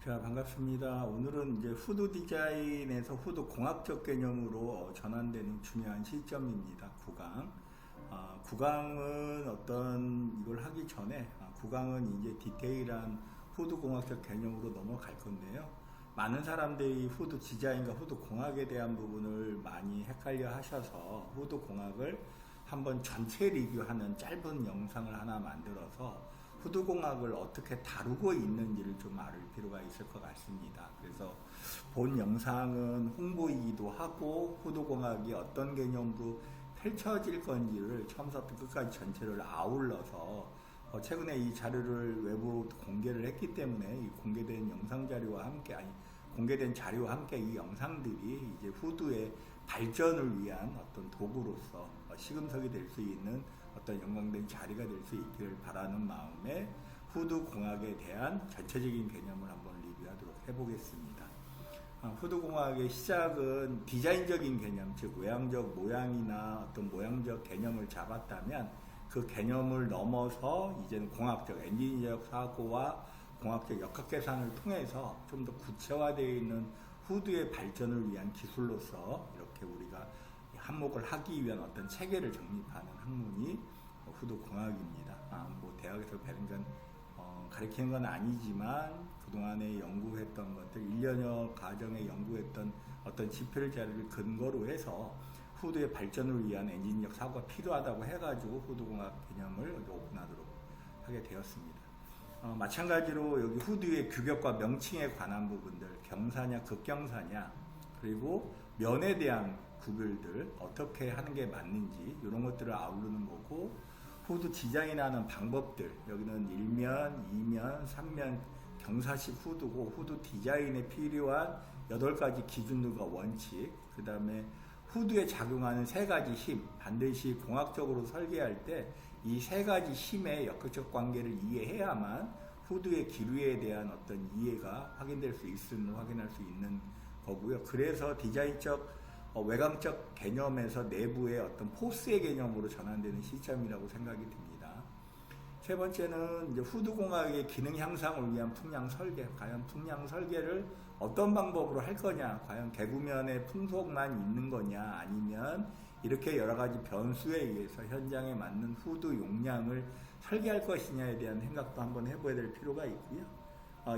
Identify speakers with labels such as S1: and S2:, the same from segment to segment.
S1: 자, 반갑습니다. 오늘은 이제 후드 디자인에서 후드 공학적 개념으로 전환되는 중요한 시점입니다. 구강. 구강은 어떤 이걸 하기 전에, 구강은 이제 디테일한 후드 공학적 개념으로 넘어갈 건데요. 많은 사람들이 후드 디자인과 후드 공학에 대한 부분을 많이 헷갈려 하셔서 후드 공학을 한번 전체 리뷰하는 짧은 영상을 하나 만들어서 후드공학을 어떻게 다루고 있는지를 좀 알을 필요가 있을 것 같습니다. 그래서 본 영상은 홍보이기도 하고 후드공학이 어떤 개념으로 펼쳐질 건지를 처음부터 끝까지 전체를 아울러서 최근에 이 자료를 외부로 공개를 했기 때문에 이 공개된 영상 자료와 함께 공개된 자료와 함께 이 영상들이 이제 후드의 발전을 위한 어떤 도구로서 시금석이 될 수 있는 어떤 연관된 자리가 될 수 있기를 바라는 마음에 후드 공학에 대한 전체적인 개념을 한번 리뷰하도록 해보겠습니다. 후드 공학의 시작은 디자인적인 개념, 즉 외향적 모양이나 어떤 모양적 개념을 잡았다면 그 개념을 넘어서 이제는 공학적 엔지니어적 사고와 공학적 역학 계산을 통해서 좀 더 구체화되어 있는 후드의 발전을 위한 기술로서 이렇게 우리가 한목을 하기 위한 어떤 체계를 정립하는 학문이 후드 공학입니다. 뭐 대학에서 배운 건 가르치는 건 아니지만 그동안에 연구했던 것들 1년여 과정에 연구했던 어떤 지표 자료를 근거로 해서 후드의 발전을 위한 엔지니어적 사고가 필요하다고 해가지고 후드 공학 개념을 오픈하도록 하게 되었습니다. 마찬가지로 여기 후드의 규격과 명칭에 관한 부분들, 경사냐 극경사냐, 그리고 면에 대한 구별들 어떻게 하는 게 맞는지 이런 것들을 아우르는 거고, 후드 디자인하는 방법들, 여기는 1면, 2면, 3면 경사식 후드고, 후드 디자인에 필요한 8가지 기준들과 원칙, 그 다음에 후드에 작용하는 3가지 힘, 반드시 공학적으로 설계할 때 이 3가지 힘의 역학적 관계를 이해해야만 후드의 기류에 대한 어떤 이해가 확인할 수 있는 거고요. 그래서 디자인적, 외관적 개념에서 내부의 어떤 포스의 개념으로 전환되는 시점이라고 생각이 듭니다. 세 번째는 이제 후드 공학의 기능 향상을 위한 풍량 설계, 과연 풍량 설계를 어떤 방법으로 할 거냐, 과연 개구면의 풍속만 있는 거냐, 아니면 이렇게 여러 가지 변수에 의해서 현장에 맞는 후드 용량을 설계할 것이냐에 대한 생각도 한번 해봐야 될 필요가 있고요.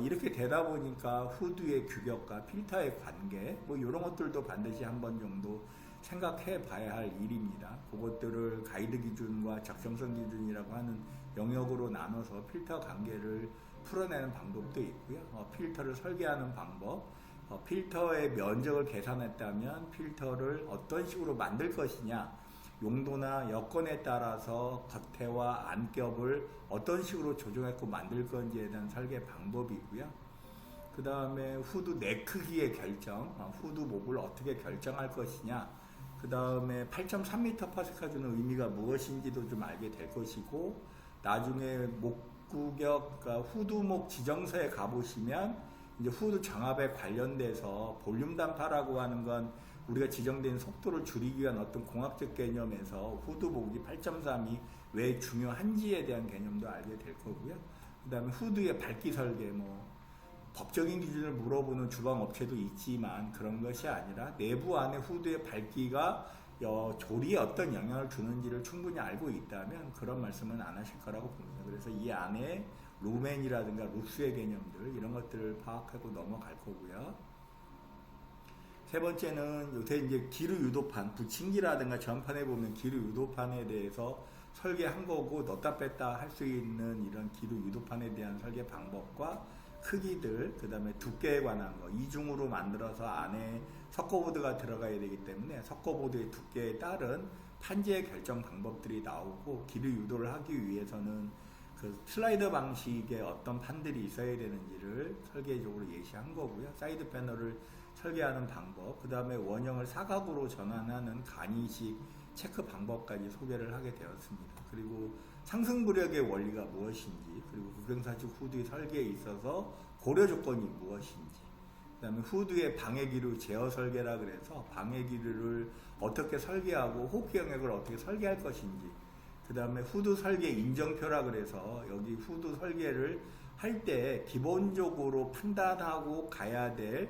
S1: 이렇게 되다 보니까 후드의 규격과 필터의 관계, 뭐 이런 것들도 반드시 한 번 정도 생각해 봐야 할 일입니다. 그것들을 가이드 기준과 적정성 기준이라고 하는 영역으로 나눠서 필터 관계를 풀어내는 방법도 있고요. 필터를 설계하는 방법, 필터의 면적을 계산했다면 필터를 어떤 식으로 만들 것이냐, 용도나 여건에 따라서 겉에와 안겹을 어떤 식으로 조정했고 만들 건지에 대한 설계 방법이고요. 그 다음에 후드 내 크기의 결정, 후드 목을 어떻게 결정할 것이냐, 그 다음에 8.3m/s가 주는 의미가 무엇인지도 좀 알게 될 것이고, 나중에 목구격, 그러니까 후드목 지정서에 가보시면 이제 후드 정압에 관련돼서 볼륨 단파라고 하는 건 우리가 지정된 속도를 줄이기 위한 어떤 공학적 개념에서 후드목이 8.3이 왜 중요한지에 대한 개념도 알게 될 거고요. 그 다음에 후드의 밝기 설계, 법적인 기준을 물어보는 주방 업체도 있지만 그런 것이 아니라 내부 안에 후드의 밝기가 조리에 어떤 영향을 주는지를 충분히 알고 있다면 그런 말씀은 안 하실 거라고 봅니다. 그래서 이 안에 루멘이라든가 루스의 개념들 이런 것들을 파악하고 넘어갈 거고요. 세 번째는 요새 이제 기류 유도판, 부침기라든가 전판에 보면 기류 유도판에 대해서 설계한 거고, 넣다 뺐다 할 수 있는 이런 기류 유도판에 대한 설계 방법과 크기들, 그 다음에 두께에 관한 거, 이중으로 만들어서 안에 석고보드가 들어가야 되기 때문에 석고보드의 두께에 따른 판지의 결정 방법들이 나오고, 기류 유도를 하기 위해서는 그 슬라이더 방식의 어떤 판들이 있어야 되는지를 설계적으로 예시한 거고요. 사이드 패널을 설계하는 방법, 그 다음에 원형을 사각으로 전환하는 간이식 체크 방법까지 소개를 하게 되었습니다. 그리고 상승부력의 원리가 무엇인지, 그리고 극경사식 후드의 설계에 있어서 고려 조건이 무엇인지, 그 다음에 후드의 방해기류 제어 설계라 그래서 방해기류를 어떻게 설계하고 호흡기 영역을 어떻게 설계할 것인지, 그 다음에 후드 설계 인정표라 그래서 여기 후드 설계를 할 때 기본적으로 판단하고 가야 될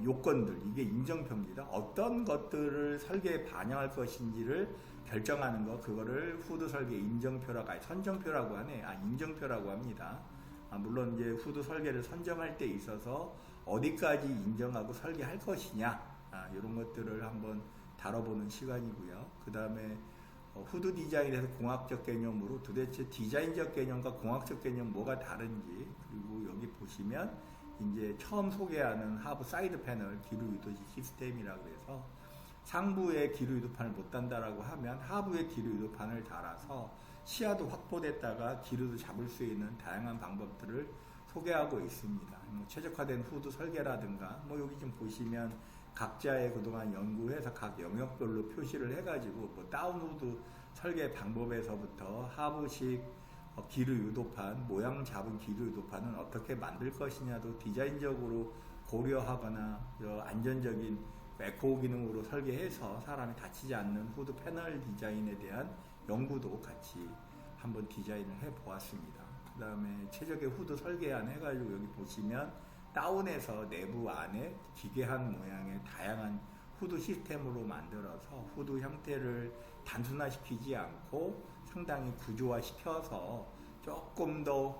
S1: 요건들, 이게 인정표입니다. 어떤 것들을 설계에 반영할 것인지를 결정하는 거, 그거를 후드 설계 인정표라고, 선정표라고 하네. 인정표라고 합니다. 물론 이제 후드 설계를 선정할 때 있어서 어디까지 인정하고 설계할 것이냐, 이런 것들을 한번 다뤄보는 시간이고요. 그 다음에 후드 디자인에서 공학적 개념으로 도대체 디자인적 개념과 공학적 개념 뭐가 다른지, 그리고 여기 보시면 이제 처음 소개하는 하부 사이드 패널 기류 유도식 시스템이라고 해서 상부에 기류 유도판을 못 단다라고 하면 하부에 기류 유도판을 달아서 시야도 확보됐다가 기류도 잡을 수 있는 다양한 방법들을 소개하고 있습니다. 최적화된 후드 설계라든가, 여기 좀 보시면 각자의 그동안 연구해서 각 영역별로 표시를 해가지고 다운 후드 설계 방법에서부터 하부식 기류 유도판, 모양 잡은 기류 유도판은 어떻게 만들 것이냐도 디자인적으로 고려하거나 안전적인 에코 기능으로 설계해서 사람이 다치지 않는 후드 패널 디자인에 대한 연구도 같이 한번 디자인을 해 보았습니다. 그 다음에 최적의 후드 설계안 해가지고 여기 보시면 다운에서 내부 안에 기괴한 모양의 다양한 후드 시스템으로 만들어서 후드 형태를 단순화시키지 않고 상당히 구조화시켜서 조금 더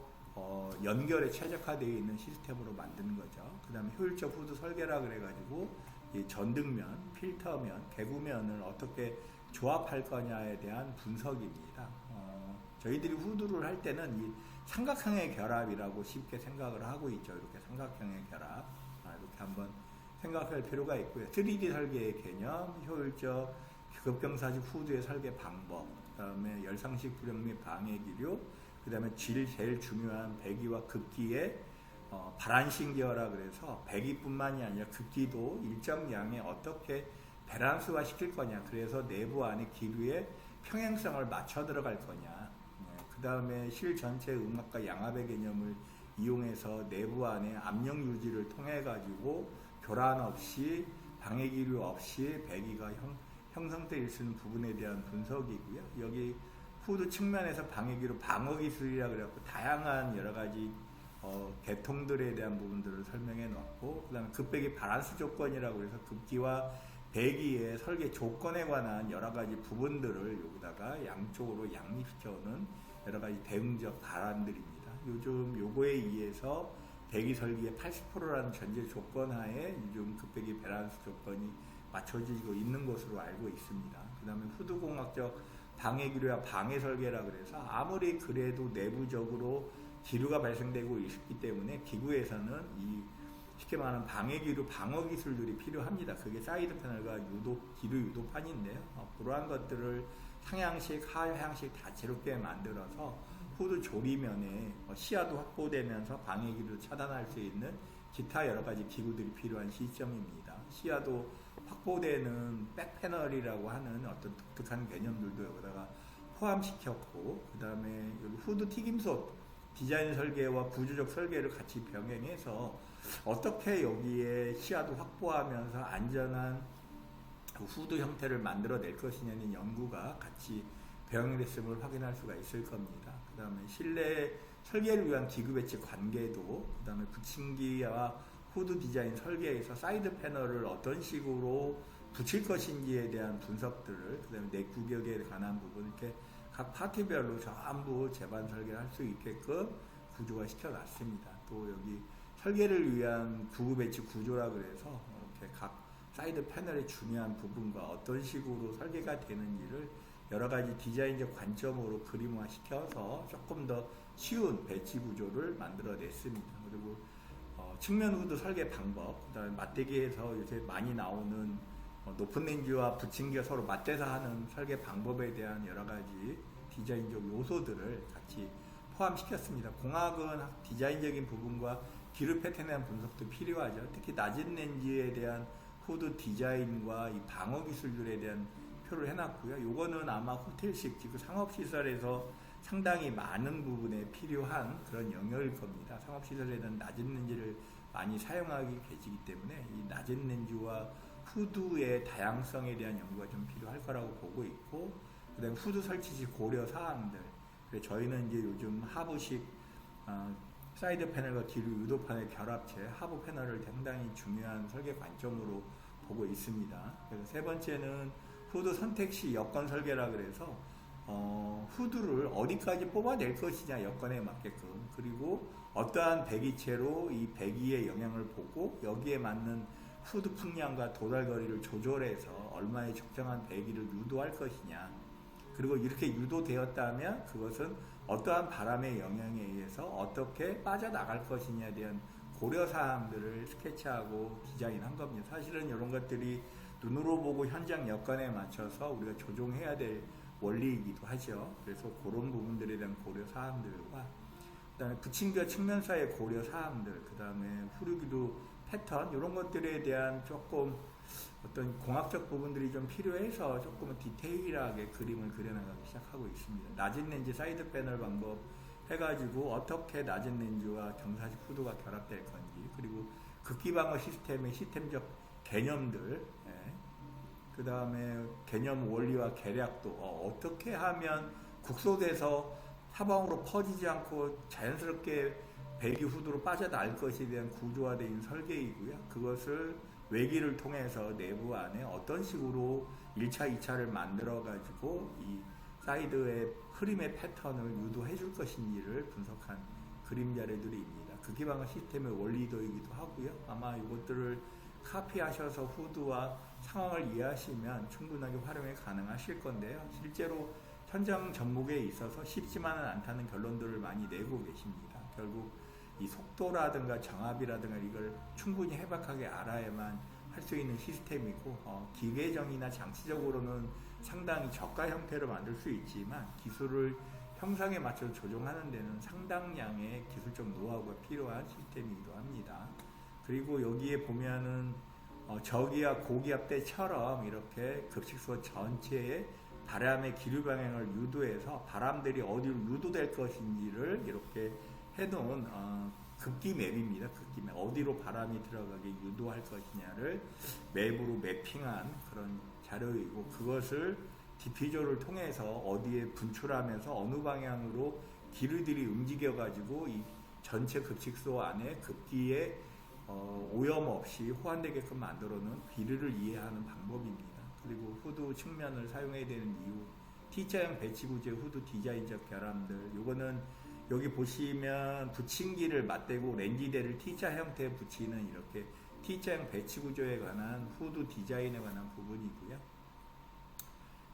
S1: 연결에 최적화되어 있는 시스템으로 만드는 거죠. 그 다음에 효율적 후드 설계라 그래가지고 이 전등면, 필터면, 개구면을 어떻게 조합할 거냐에 대한 분석입니다. 저희들이 후드를 할 때는 이 삼각형의 결합이라고 쉽게 생각을 하고 있죠. 이렇게 삼각형의 결합, 이렇게 한번 생각할 필요가 있고요. 3D 설계의 개념, 효율적 급경사식 후드의 설계 방법, 그 다음에 열상식 불형 및 방해 기류, 그 다음에 제일 중요한 배기와 급기의 발안신기어라 그래서 배기뿐만이 아니라 급기도 일정량에 어떻게 밸런스화 시킬 거냐, 그래서 내부 안에 기류의 평행성을 맞춰 들어갈 거냐, 그 다음에 실 전체 음압과 양압의 개념을 이용해서 내부 안에 압력 유지를 통해 가지고 교란 없이 방해 기류 없이 배기가 형성되어 있는 부분에 대한 분석이고요. 여기 후드 측면에서 방해 기류 방어 기술이라 그래갖고 다양한 여러 가지 계통들에 대한 부분들을 설명해 놓았고, 그 다음에 급배기 바란스 조건이라고 해서 급기와 배기의 설계 조건에 관한 여러 가지 부분들을 여기다가 양쪽으로 양립시켜오는 여러 가지 대응적 발안들입니다. 요즘 요거에 의해서 배기 설계의 80%라는 전제 조건 하에 요즘 급배기 밸런스 조건이 맞춰지고 있는 것으로 알고 있습니다. 그 다음에 후드 공학적 방해 기류와 방해 설계라 그래서 아무리 그래도 내부적으로 기류가 발생되고 있기 때문에 기구에서는 이 쉽게 말하는 방해 기류 방어 기술들이 필요합니다. 그게 사이드 패널과 기류 유도판인데요. 그러한 것들을 상향식, 하향식 다채롭게 만들어서 후드 조리면에 시야도 확보되면서 방해 기류를 차단할 수 있는 기타 여러 가지 기구들이 필요한 시점입니다. 시야도 확보되는 백패널이라고 하는 어떤 독특한 개념들도 여기다가 포함시켰고, 그 다음에 여기 후드 튀김솥 디자인 설계와 구조적 설계를 같이 병행해서 어떻게 여기에 시야도 확보하면서 안전한 후드 형태를 만들어낼 것이냐는 연구가 같이 병행됐음을 확인할 수가 있을 겁니다. 그 다음에 실내 설계를 위한 기구 배치 관계도, 그 다음에 붙임기와 후드 디자인 설계에서 사이드 패널을 어떤 식으로 붙일 것인지에 대한 분석들을, 그 다음에 내 구격에 관한 부분, 이렇게 각 파트별로 전부 재반 설계를 할 수 있게끔 구조화 시켜놨습니다. 또 여기 설계를 위한 구구 배치 구조라 그래서 이렇게 각 사이드 패널의 중요한 부분과 어떤 식으로 설계가 되는지를 여러 가지 디자인적 관점으로 그림화 시켜서 조금 더 쉬운 배치 구조를 만들어냈습니다. 그리고 측면 후드 설계 방법, 그 다음에 맞대기에서 요새 많이 나오는 높은 렌즈와 붙임기가 서로 맞대서 하는 설계 방법에 대한 여러 가지 디자인적 요소들을 같이 포함시켰습니다. 공학은 디자인적인 부분과 기류 패턴에 대한 분석도 필요하죠. 특히 낮은 렌즈에 대한 후드 디자인과 이 방어 기술들에 대한 표를 해놨고요. 요거는 아마 호텔식 지금 상업시설에서 상당히 많은 부분에 필요한 그런 영역일 겁니다. 상업시설에는 낮은 렌즈를 많이 사용하기 계시기 때문에 이 낮은 렌즈와 후드의 다양성에 대한 연구가 좀 필요할 거라고 보고 있고, 그 다음에 후드 설치 시 고려 사항들. 그래서 저희는 이제 요즘 하부식 사이드 패널과 기류 유도판의 결합체 하부 패널을 상당히 중요한 설계 관점으로 보고 있습니다. 그래서 세 번째는 후드 선택 시 여건 설계라 그래서 후드를 어디까지 뽑아낼 것이냐 여건에 맞게끔, 그리고 어떠한 배기체로 이 배기의 영향을 보고 여기에 맞는 후드 풍량과 도달거리를 조절해서 얼마의 적정한 배기를 유도할 것이냐, 그리고 이렇게 유도되었다면 그것은 어떠한 바람의 영향에 의해서 어떻게 빠져나갈 것이냐에 대한 고려사항들을 스케치하고 디자인한 겁니다. 사실은 이런 것들이 눈으로 보고 현장 여건에 맞춰서 우리가 조정해야 될 원리이기도 하죠. 그래서 그런 부분들에 대한 고려사항들과 그 다음에 부침개 측면 사이의 고려사항들, 그 다음에 후르기도 패턴 이런 것들에 대한 조금 어떤 공학적 부분들이 좀 필요해서 조금 디테일하게 그림을 그려나가기 시작하고 있습니다. 낮은 렌즈 사이드 패널 방법 해가지고 어떻게 낮은 렌즈와 경사식 후드가 결합될 건지, 그리고 극기방어 시스템의 시스템적 개념들, 그 다음에 개념 원리와 계략도 어떻게 하면 국소돼서 사방으로 퍼지지 않고 자연스럽게 배기 후드로 빠져나갈 것에 대한 구조화된 설계이고요. 그것을 외기를 통해서 내부 안에 어떤 식으로 1차, 2차를 만들어 가지고 이 사이드의 흐림의 패턴을 유도해 줄 것인지를 분석한 그림 자료들입니다. 극기방어 시스템의 원리도이기도 하고요. 아마 이것들을 카피하셔서 후드와 상황을 이해하시면 충분하게 활용이 가능하실 건데요. 실제로 현장 접목에 있어서 쉽지만은 않다는 결론들을 많이 내고 계십니다. 결국 이 속도라든가 정압이라든가 이걸 충분히 해박하게 알아야만 할 수 있는 시스템이고, 기계적이나 장치적으로는 상당히 저가 형태로 만들 수 있지만 기술을 형상에 맞춰서 조정하는 데는 상당량의 기술적 노하우가 필요한 시스템이기도 합니다. 그리고 여기에 보면은 저기압, 고기압 때처럼 이렇게 급식소 전체의 바람의 기류 방향을 유도해서 바람들이 어디로 유도될 것인지를 이렇게 해놓은 급기 맵입니다. 급기 맵. 어디로 바람이 들어가게 유도할 것이냐를 맵으로 매핑한 그런 자료이고, 그것을 디퓨저를 통해서 어디에 분출하면서 어느 방향으로 기류들이 움직여 가지고 이 전체 급식소 안에 급기에 오염 없이 호환되게끔 만들어 놓은 비례를 이해하는 방법입니다. 그리고 후드 측면을 사용해야 되는 이유, T자형 배치 구조의 후드 디자인적 결함들, 요거는 여기 보시면 붙임기를 맞대고 렌지대를 T자 형태에 붙이는 이렇게 T자형 배치 구조에 관한 후드 디자인에 관한 부분이고요.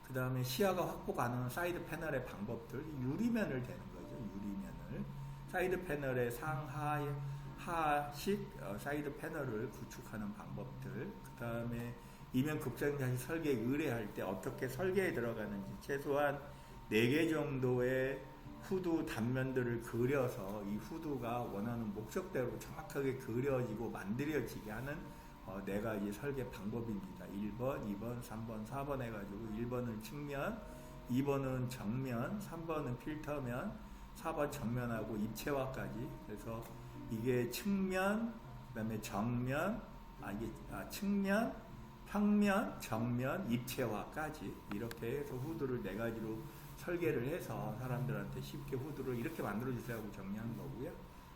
S1: 그 다음에 시야가 확보 가능한 사이드 패널의 방법들, 유리면을 대는 거죠. 유리면을 사이드 패널의 상하식 사이드 패널을 구축하는 방법들, 그 다음에 이면 극장장치 설계 의뢰할 때 어떻게 설계에 들어가는지, 최소한 4개 정도의 후드 단면들을 그려서 이 후드가 원하는 목적대로 정확하게 그려지고 만들어지게 하는 4가지 설계 방법입니다. 1번, 2번, 3번, 4번 해가지고 1번은 측면, 2번은 정면, 3번은 필터면, 4번 정면하고 입체화까지. 그래서 이게 측면, 그 다음에 정면, 측면, 평면, 정면, 입체화까지 이렇게 해서 후드를 4가지로 설계를 해서 사람들한테 쉽게 후드를 이렇게 만들어주세요 하고 정리한 거고요.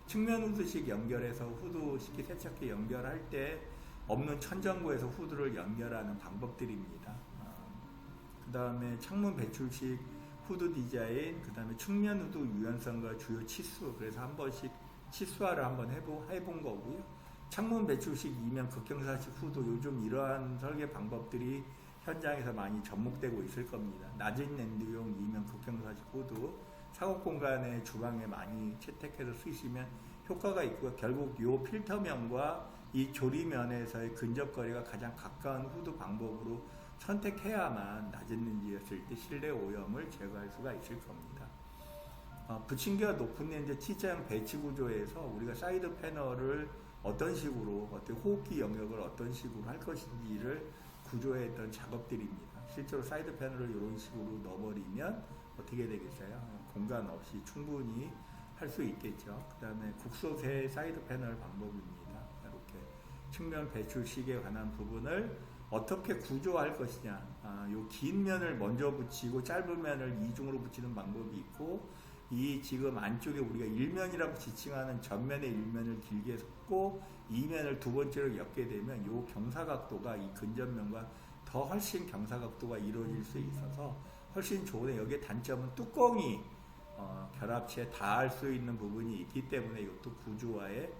S1: 측면 후드식 연결해서 후드 식기 세척기 연결할 때 없는 천정구에서 후드를 연결하는 방법들입니다. 그 다음에 창문 배출식 후드 디자인, 그 다음에 측면 후드 유연성과 주요 치수, 그래서 한 번씩 치수화를 한번 해본 거고요. 창문 배출식 이면 극경사식 후드, 요즘 이러한 설계 방법들이 현장에서 많이 접목되고 있을 겁니다. 낮은 랜드용 이면 극경사식 후드, 작업 공간에 주방에 많이 채택해서 쓰시면 효과가 있고요. 결국 이 필터면과 이 조리면에서의 근접거리가 가장 가까운 후드 방법으로 선택해야만 낮은 렌즈였을 때 실내 오염을 제거할 수가 있을 겁니다. 붙임기가 높은 렌즈 T자형 배치 구조에서 우리가 사이드 패널을 어떤 식으로, 어떤 호흡기 영역을 어떤 식으로 할 것인지를 구조했던 작업들입니다. 실제로 사이드 패널을 이런 식으로 넣어버리면 어떻게 되겠어요? 공간 없이 충분히 할 수 있겠죠. 그 다음에 국소새 사이드 패널 방법입니다. 이렇게 측면 배출식에 관한 부분을 어떻게 구조할 것이냐, 요 긴 면을 먼저 붙이고 짧은 면을 이중으로 붙이는 방법이 있고, 이 지금 안쪽에 우리가 일면이라고 지칭하는 전면의 일면을 길게 섞고 이면을 두 번째로 엮게 되면 이 경사각도가 이 근접면과 더 훨씬 경사각도가 이루어질 수 있어서 훨씬 좋은데, 여기에 단점은 뚜껑이 결합체에 닿을 수 있는 부분이 있기 때문에 이것도 구조화의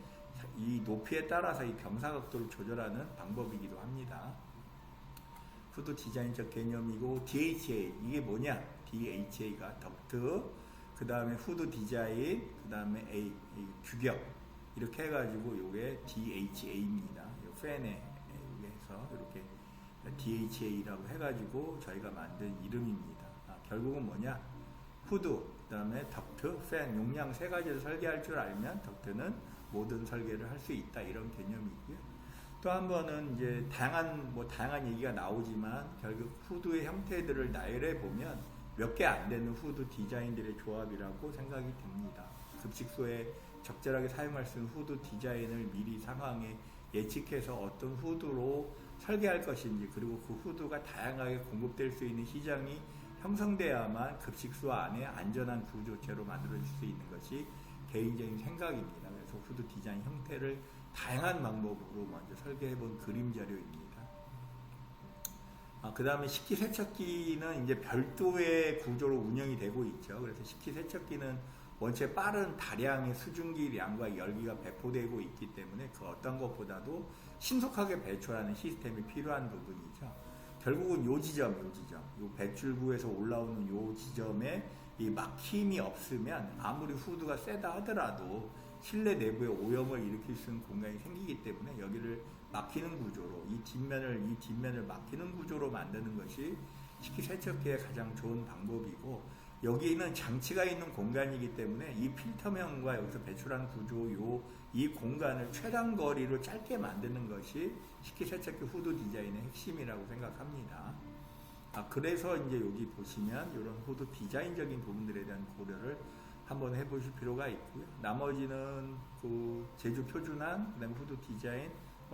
S1: 이 높이에 따라서 이 경사각도를 조절하는 방법이기도 합니다. 후드 디자인적 개념이고, DHA 이게 뭐냐? DHA가 덕트, 그 다음에 후드 디자인, 그 다음에 A 규격, 이렇게 해가지고 요게 DHA입니다. 요 팬에 의해서 이렇게 DHA라고 해가지고 저희가 만든 이름입니다. 결국은 뭐냐? 후드, 그 다음에 덕트, 팬, 용량 세 가지를 설계할 줄 알면 덕트는 모든 설계를 할 수 있다, 이런 개념이고요. 또 한 번은 이제 다양한 얘기가 나오지만 결국 후드의 형태들을 나열해 보면 몇 개 안 되는 후드 디자인들의 조합이라고 생각이 듭니다. 급식소에 적절하게 사용할 수 있는 후드 디자인을 미리 상황에 예측해서 어떤 후드로 설계할 것인지, 그리고 그 후드가 다양하게 공급될 수 있는 시장이 형성돼야만 급식소 안에 안전한 구조체로 만들어질 수 있는 것이 개인적인 생각입니다. 그래서 후드 디자인 형태를 다양한 방법으로 먼저 설계해 본 그림 자료입니다. 그 다음에 식기세척기는 이제 별도의 구조로 운영이 되고 있죠. 그래서 식기세척기는 원체 빠른 다량의 수증기량과 열기가 배포되고 있기 때문에 그 어떤 것보다도 신속하게 배출하는 시스템이 필요한 부분이죠. 결국은 요 지점, 요 배출구에서 올라오는 요 지점에 이 막힘이 없으면 아무리 후드가 세다 하더라도 실내 내부에 오염을 일으킬 수 있는 공간이 생기기 때문에 여기를 막히는 구조로, 이 뒷면을 막히는 구조로 만드는 것이 식기세척기의 가장 좋은 방법이고, 여기는 장치가 있는 공간이기 때문에 이 필터면과 여기서 배출한 구조, 이 공간을 최단 거리로 짧게 만드는 것이 식기세척기 후드 디자인의 핵심이라고 생각합니다. 그래서 이제 여기 보시면 이런 후드 디자인적인 부분들에 대한 고려를 한번 해보실 필요가 있고요. 나머지는 그 제조 표준안, 그다음에 후드 디자인,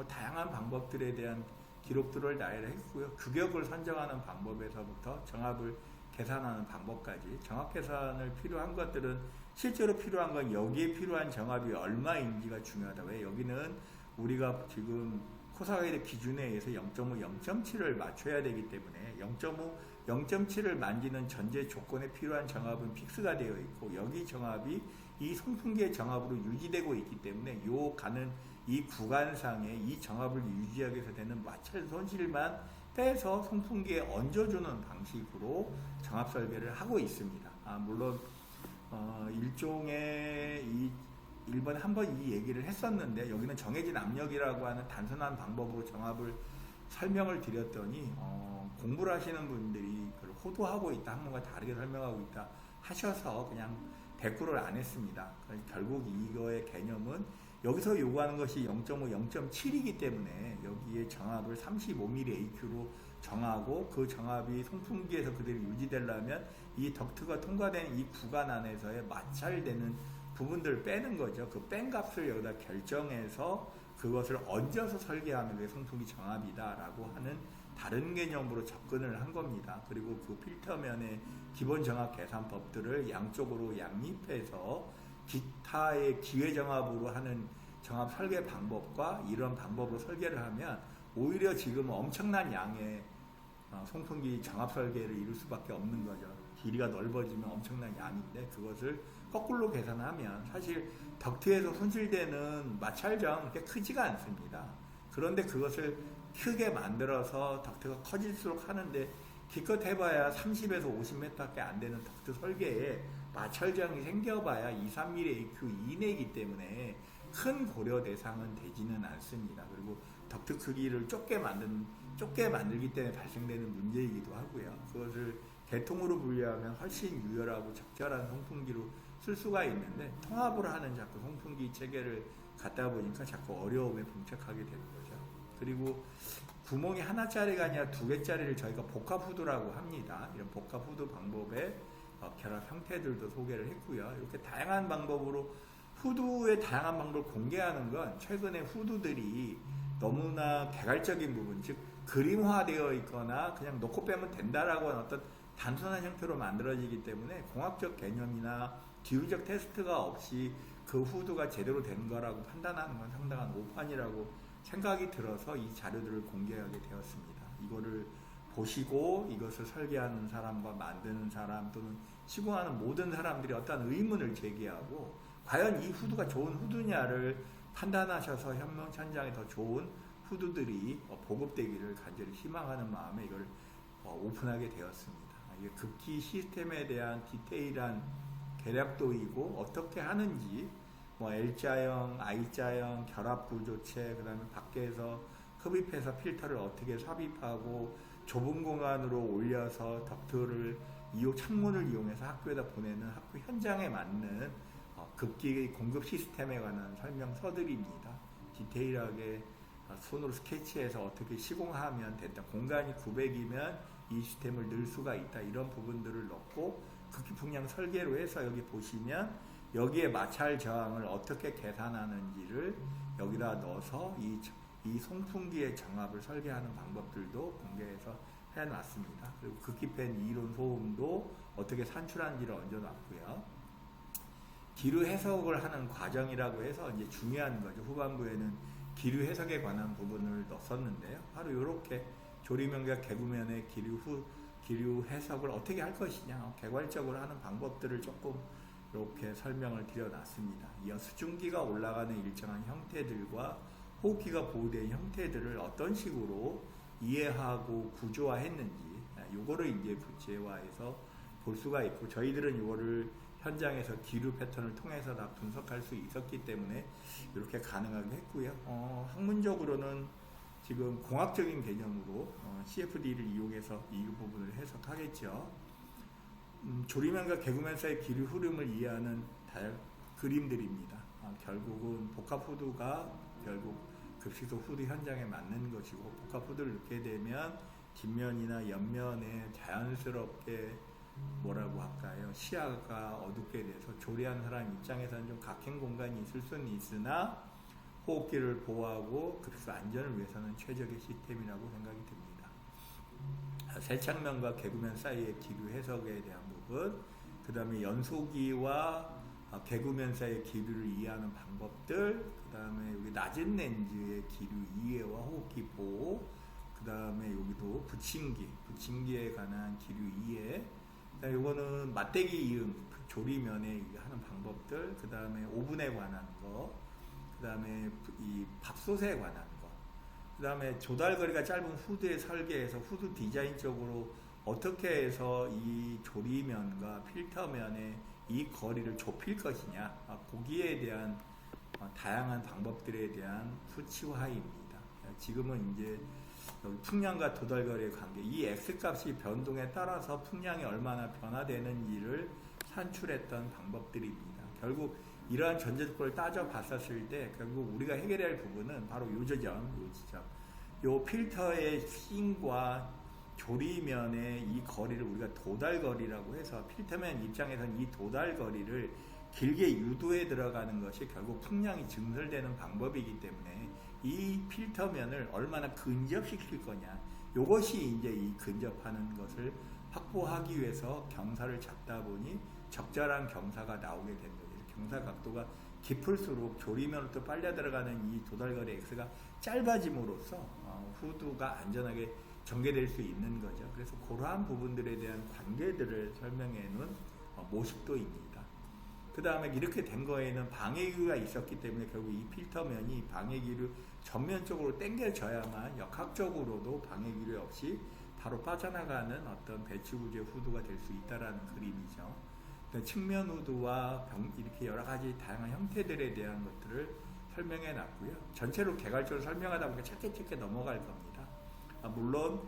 S1: 다양한 방법들에 대한 기록들을 나열했고요. 규격을 선정하는 방법에서부터 정합을 계산하는 방법까지, 정합 계산을 필요한 것들은 실제로 필요한 건 여기에 필요한 정합이 얼마인지가 중요하다. 왜 여기는 우리가 지금 코사가이드 기준에 의해서 0.5, 0.7을 맞춰야 되기 때문에 0.5, 0.7을 만지는 전제 조건에 필요한 정합은 픽스가 되어 있고, 여기 정합이 이 송풍기의 정합으로 유지되고 있기 때문에 가는 이 구간상에 이 정합을 유지하기 위해서 되는 마찰 손실만 빼서 송풍기에 얹어주는 방식으로 정합 설계를 하고 있습니다. 물론 일종의 일본에 한번 이 얘기를 했었는데, 여기는 정해진 압력이라고 하는 단순한 방법으로 정합을 설명을 드렸더니 공부를 하시는 분들이 그걸 호도하고 있다, 학문과 다르게 설명하고 있다 하셔서 그냥 대꾸를 안 했습니다. 결국 이거의 개념은 여기서 요구하는 것이 0.5, 0.7이기 때문에 여기에 정합을 35mm AQ로 정하고, 그 정합이 송풍기에서 그대로 유지되려면 이 덕트가 통과된 이 구간 안에서의 마찰되는 부분들을 빼는 거죠. 그 뺀 값을 여기다 결정해서 그것을 얹어서 설계하는 게 송풍기 정합이다라고 하는 다른 개념으로 접근을 한 겁니다. 그리고 그 필터면의 기본 정합 계산법들을 양쪽으로 양립해서 기타의 기회 정합으로 하는 정합 설계 방법과 이런 방법으로 설계를 하면 오히려 지금 엄청난 양의 송풍기 정합 설계를 이룰 수밖에 없는 거죠. 길이가 넓어지면 엄청난 양인데, 그것을 거꾸로 계산하면 사실 덕트에서 손실되는 마찰점 그렇게 크지가 않습니다. 그런데 그것을 크게 만들어서 덕트가 커질수록 하는데, 기껏 해봐야 30에서 50m밖에 안 되는 덕트 설계에 마찰점이 생겨봐야 2, 3mm AQ 이내이기 때문에 큰 고려 대상은 되지는 않습니다. 그리고 덕트 크기를 좁게 만들기 때문에 발생되는 문제이기도 하고요. 그것을 개통으로 분류하면 훨씬 유열하고 적절한 송풍기로 쓸 수가 있는데, 통합을 하는 자꾸 송풍기 체계를 갖다 보니까 자꾸 어려움에 봉착하게 되는 거죠. 그리고 구멍이 하나짜리가 아니라 2개짜리를 저희가 복합 후드라고 합니다. 이런 복합 후드 방법의 결합 형태들도 소개를 했고요. 이렇게 다양한 방법으로 후드의 다양한 방법을 공개하는 건 최근에 후드들이 너무나 개괄적인 부분, 즉 그림화되어 있거나 그냥 놓고 빼면 된다라고 하는 어떤 단순한 형태로 만들어지기 때문에 공학적 개념이나 뒤의적 테스트가 없이 그 후드가 제대로 된 거라고 판단하는 건 상당한 오판이라고 생각이 들어서 이 자료들을 공개하게 되었습니다. 이거를 보시고 이것을 설계하는 사람과 만드는 사람 또는 시공하는 모든 사람들이 어떤 의문을 제기하고 과연 이 후드가 좋은 후드냐를 판단하셔서 현장에 더 좋은 후드들이 보급되기를 간절히 희망하는 마음에 이걸 오픈하게 되었습니다. 이게 급기 시스템에 대한 디테일한 계략도이고 어떻게 하는지 뭐 L자형, I자형, 결합구조체, 그 다음에 밖에서 흡입해서 필터를 어떻게 삽입하고 좁은 공간으로 올려서 덕트를 창문을 이용해서 학교에다 보내는 학교 현장에 맞는 급기 공급 시스템에 관한 설명서들입니다. 디테일하게 손으로 스케치해서 어떻게 시공하면 된다. 공간이 900이면 이 시스템을 넣을 수가 있다. 이런 부분들을 넣고 극기 풍량 설계로 해서 여기 보시면 여기에 마찰 저항을 어떻게 계산하는지를 여기다 넣어서 이 송풍기의 정압을 설계하는 방법들도 공개해서 해놨습니다. 그리고 극기팬 이론 소음도 어떻게 산출하는지를 얹어놨고요. 기류 해석을 하는 과정이라고 해서 이제 중요한 거죠. 후반부에는 기류 해석에 관한 부분을 넣었는데요. 바로 이렇게 조리면과 개구면의 기류 해석을 어떻게 할 것이냐, 개괄적으로 하는 방법들을 조금 이렇게 설명을 드려놨습니다. 이어 수증기가 올라가는 일정한 형태들과 호흡기가 보호된 형태들을 어떤 식으로 이해하고 구조화했는지 요거를 이제 구체화해서 볼 수가 있고 저희들은 요거를 현장에서 기류 패턴을 통해서 다 분석할 수 있었기 때문에 이렇게 가능하게 했고요. 학문적으로는 지금 공학적인 개념으로 CFD를 이용해서 이 부분을 해석하겠죠. 조리면과 개구면 사이 기류 흐름을 이해하는 그림들입니다. 결국은 복합 후드가 결국 급식소 후드 현장에 맞는 것이고 복합 후드를 넣게 되면 뒷면이나 옆면에 자연스럽게 뭐라고 할까요? 시야가 어둡게 돼서 조리하는 사람 입장에서는 좀 각행 공간이 있을 수는 있으나 호흡기를 보호하고 급식소 안전을 위해서는 최적의 시스템이라고 생각이 듭니다. 세창면과 개구면 사이의 기류 해석에 대한 부분, 그 다음에 연소기와 개구면 사이의 기류를 이해하는 방법들, 그 다음에 여기 낮은 렌즈의 기류 이해와 호흡기 보호, 그 다음에 여기도 붙임기에 관한 기류 이해, 이거는 맞대기 이응 조리면에 하는 방법들, 그 다음에 오븐에 관한 거, 그 다음에 이 밥솥에 관한 거, 그 다음에 조달거리가 짧은 후드의 설계에서 후드 디자인적으로 어떻게 해서 이 조리면과 필터면의 이 거리를 좁힐 것이냐, 거기에 대한 다양한 방법들에 대한 수치화입니다. 지금은 이제 여기 풍량과 도달거리의 관계, 이 X값이 변동에 따라서 풍량이 얼마나 변화되는지를 산출했던 방법들입니다. 결국 이러한 전제 조건을 따져봤었을 때 결국 우리가 해결해야 할 부분은 바로 요 지점. 요 필터의 芯과 조리면의 이 거리를 우리가 도달거리라고 해서 필터면 입장에서는 이 도달거리를 길게 유도해 들어가는 것이 결국 풍량이 증설되는 방법이기 때문에 이 필터면을 얼마나 근접시킬 거냐, 이것이 이제 이 근접하는 것을 확보하기 위해서 경사를 잡다 보니 적절한 경사가 나오게 된 거죠. 경사 각도가 깊을수록 조리면으로부터 빨려 들어가는 이 도달거리 X가 짧아짐으로써 후드가 안전하게 전개될 수 있는 거죠. 그래서 그러한 부분들에 대한 관계들을 설명해 놓은 모식도입니다. 그 다음에 이렇게 된 거에는 방해기류가 있었기 때문에 결국 이 필터면이 방해기류 전면적으로 당겨져야만 역학적으로도 방해기류 없이 바로 빠져나가는 어떤 배치구조의 후드가 될 수 있다는 그림이죠. 측면 후드와 이렇게 여러 가지 다양한 형태들에 대한 것들을 설명해 놨고요. 전체로 개괄적으로 설명하다 보니까 짧게 넘어갈 겁니다. 물론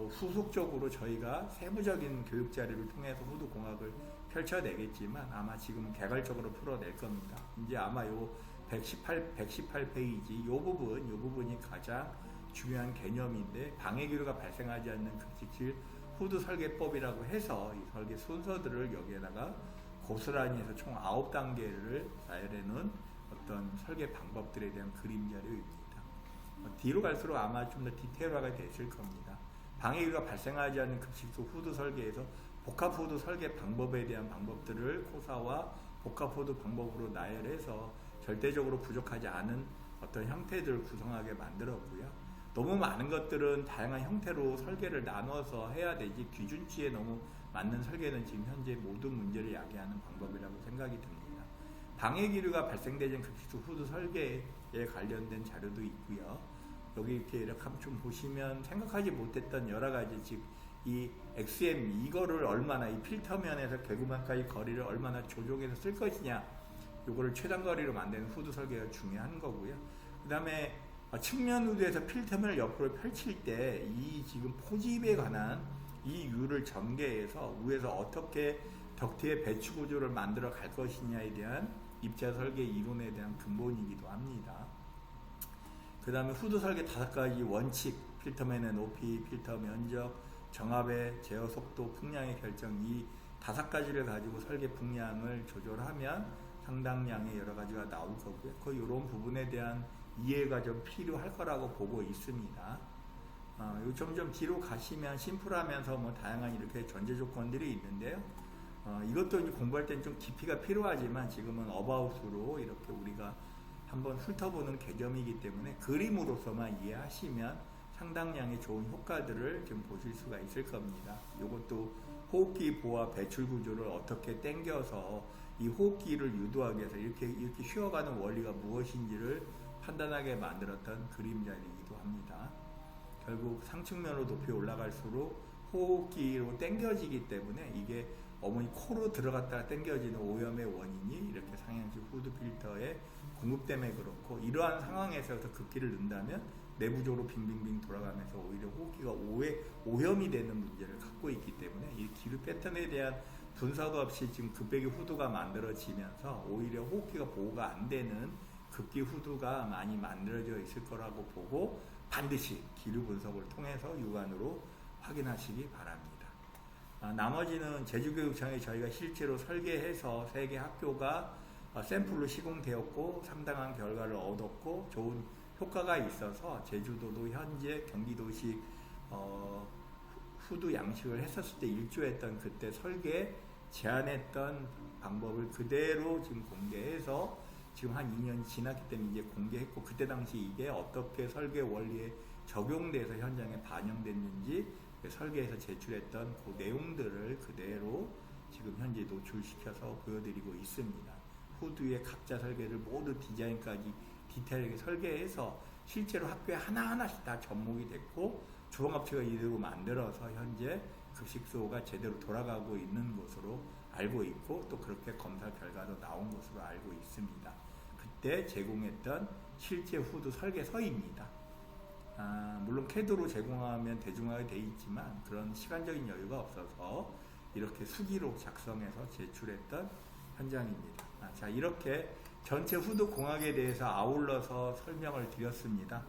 S1: 후속적으로 저희가 세부적인 교육 자료를 통해서 후드 공학을 펼쳐내겠지만 아마 지금은 개괄적으로 풀어낼 겁니다. 이제 아마 요 118페이지 이 부분이 가장 중요한 개념인데 방해기류가 발생하지 않는 급식실 후드 설계법이라고 해서 이 설계 순서들을 여기에다가 고스란히 해서 총 9단계를 나열해놓은 어떤 설계 방법들에 대한 그림 자료입니다. 뒤로 갈수록 아마 좀 더 디테일화가 됐을 겁니다. 방해기류가 발생하지 않는 급식소 후드 설계에서 복합호두 설계 방법에 대한 방법들을 코사와 복합호두 방법으로 나열해서 절대적으로 부족하지 않은 어떤 형태들을 구성하게 만들었고요. 너무 많은 것들은 다양한 형태로 설계를 나눠서 해야 되지 기준치에 너무 맞는 설계는 지금 현재 모든 문제를 야기하는 방법이라고 생각이 듭니다. 방해 기류가 발생되는 급식소 후드 설계에 관련된 자료도 있고요. 여기 이렇게 한번 보시면 생각하지 못했던 여러 가지 즉 이 XM 이거를 얼마나 이 필터면에서 개구만까지 거리를 얼마나 조종해서 쓸 것이냐 요거를 최단 거리로 만드는 후드 설계가 중요한 거고요. 그 다음에 측면 후드에서 필터면을 옆으로 펼칠 때 이 지금 포집에 관한 이 U를 전개해서 위에서 어떻게 덕트의 배치 구조를 만들어 갈 것이냐에 대한 입자 설계 이론에 대한 근본이기도 합니다. 그 다음에 후드 설계 5가지 원칙, 필터면의 높이, 필터 면적, 정압의 제어 속도, 풍량의 결정 이 5가지를 가지고 설계 풍량을 조절하면 상당량의 여러 가지가 나올 거고요. 거의 이런 부분에 대한 이해가 좀 필요할 거라고 보고 있습니다. 점점 뒤로 가시면 심플하면서 뭐 다양한 이렇게 전제 조건들이 있는데요. 이것도 이제 공부할 때는 좀 깊이가 필요하지만 지금은 어바웃으로 이렇게 우리가 한번 훑어보는 개념이기 때문에 그림으로서만 이해하시면 상당량의 좋은 효과들을 좀 보실 수가 있을 겁니다. 이것도 호흡기 보호와 배출 구조를 어떻게 당겨서 이 호흡기를 유도하기 위해서 이렇게 쉬어가는 원리가 무엇인지를 판단하게 만들었던 그림자이기도 합니다. 결국 상층면으로 높이 올라갈수록 호흡기로 당겨지기 때문에 이게 어머니 코로 들어갔다가 당겨지는 오염의 원인이 이렇게 상향식 후드 필터의 공급 때문에 그렇고 이러한 상황에서 급기를 넣는다면 내부적으로 빙빙빙 돌아가면서 오히려 호흡기가 오염이 되는 문제를 갖고 있기 때문에 이 기류 패턴에 대한 분석 없이 지금 급배기 후드가 만들어지면서 오히려 호흡기가 보호가 안 되는 급기 후드가 많이 만들어져 있을 거라고 보고 반드시 기류 분석을 통해서 육안으로 확인하시기 바랍니다. 나머지는 제주교육청에 저희가 실제로 설계해서 3개 학교가 샘플로 시공되었고 상당한 결과를 얻었고 좋은 효과가 있어서 제주도도 현재 경기도식 후드 양식을 했었을 때 일조했던 그때 설계 제안했던 방법을 그대로 지금 공개해서 지금 한 2년이 지났기 때문에 이제 공개했고 그때 당시 이게 어떻게 설계 원리에 적용돼서 현장에 반영됐는지 설계에서 제출했던 그 내용들을 그대로 지금 현재 노출시켜서 보여드리고 있습니다. 후드의 각자 설계를 모두 디자인까지 디테일하게 설계해서 실제로 학교에 하나하나씩 다 접목이 됐고 주방업체가 이대로 만들어서 현재 급식소가 제대로 돌아가고 있는 것으로 알고 있고 또 그렇게 검사 결과도 나온 것으로 알고 있습니다. 그때 제공했던 실제 후드 설계서입니다. 물론 CAD로 제공하면 대중화가 되어 있지만 그런 시간적인 여유가 없어서 이렇게 수기로 작성해서 제출했던 현장입니다. 자, 이렇게 전체 후드 공학에 대해서 아울러서 설명을 드렸습니다.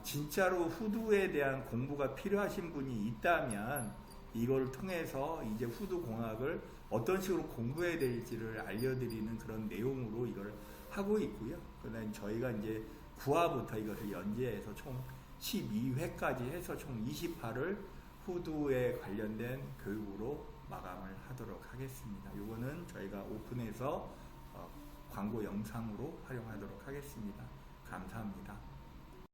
S1: 진짜로 후드에 대한 공부가 필요하신 분이 있다면 이걸 통해서 이제 후드 공학을 어떤 식으로 공부해야 될지를 알려드리는 그런 내용으로 이걸 하고 있고요. 그다음에 저희가 이제 9화부터 이것을 연재해서 총 12회까지 해서 총 20화를 후드에 관련된 교육으로 마감을 하도록 하겠습니다. 이거는 저희가 오픈해서 광고 영상으로 활용하도록 하겠습니다. 감사합니다.